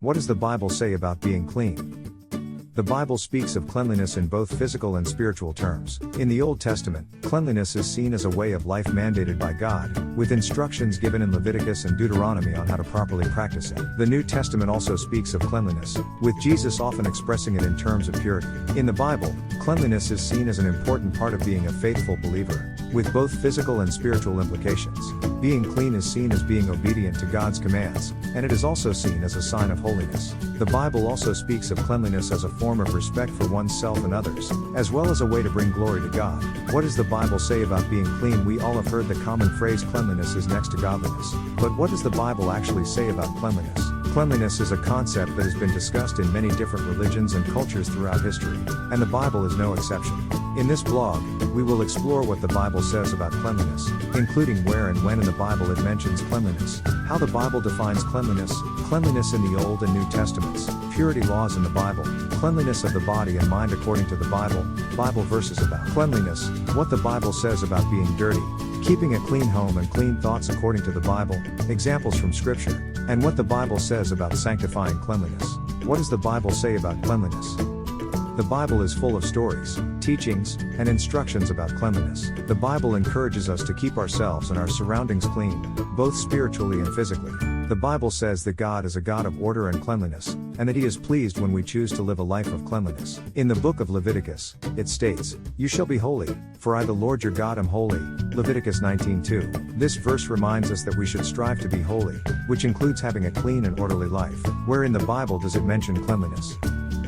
What does the Bible say about being clean? The Bible speaks of cleanliness in both physical and spiritual terms. In the Old Testament, cleanliness is seen as a way of life mandated by God, with instructions given in Leviticus and Deuteronomy on how to properly practice it. The New Testament also speaks of cleanliness, with Jesus often expressing it in terms of purity. In the Bible, cleanliness is seen as an important part of being a faithful believer, with both physical and spiritual implications. Being clean is seen as being obedient to God's commands, and it is also seen as a sign of holiness. The Bible also speaks of cleanliness as a form of respect for oneself and others, as well as a way to bring glory to God. What does the Bible say about being clean? We all have heard the common phrase cleanliness is next to godliness. But what does the Bible actually say about cleanliness? Cleanliness is a concept that has been discussed in many different religions and cultures throughout history, and the Bible is no exception. In this blog, we will explore what the Bible says about cleanliness, including where and when in the Bible it mentions cleanliness, how the Bible defines cleanliness, cleanliness in the Old and New Testaments, purity laws in the Bible, cleanliness of the body and mind according to the Bible, Bible verses about cleanliness, what the Bible says about being dirty, keeping a clean home and clean thoughts according to the Bible, examples from Scripture, and what the Bible says about sanctifying cleanliness. What does the Bible say about cleanliness? The Bible is full of stories, teachings, and instructions about cleanliness. The Bible encourages us to keep ourselves and our surroundings clean, both spiritually and physically. The Bible says that God is a God of order and cleanliness, and that He is pleased when we choose to live a life of cleanliness. In the book of Leviticus, it states, "You shall be holy, for I the Lord your God am holy." Leviticus 19:2. This verse reminds us that we should strive to be holy, which includes having a clean and orderly life. Where in the Bible does it mention cleanliness?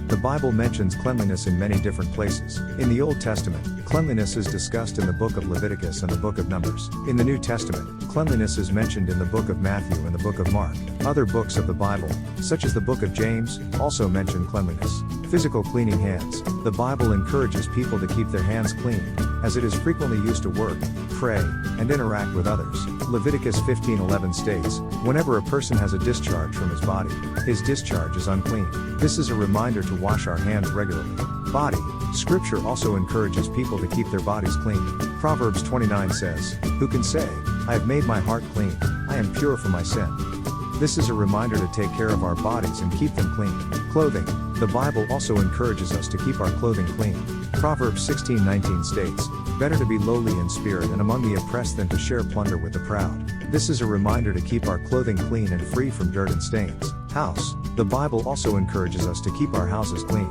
The Bible mentions cleanliness in many different places. In the Old Testament, cleanliness is discussed in the book of Leviticus and the book of Numbers. In the New Testament, cleanliness is mentioned in the book of Matthew and the book of Mark. Other books of the Bible, such as the book of James, also mention cleanliness. Physical cleaning hands. The Bible encourages people to keep their hands clean, as it is frequently used to work, pray, and interact with others. Leviticus 15:11 states, "Whenever a person has a discharge from his body, his discharge is unclean." This is a reminder to wash our hands regularly. Body. Scripture also encourages people to keep their bodies clean. Proverbs 29 says, "Who can say, I have made my heart clean, I am pure from my sin?" This is a reminder to take care of our bodies and keep them clean. Clothing. The Bible also encourages us to keep our clothing clean. Proverbs 16:19 states, "Better to be lowly in spirit and among the oppressed than to share plunder with the proud." This is a reminder to keep our clothing clean and free from dirt and stains. House. The Bible also encourages us to keep our houses clean.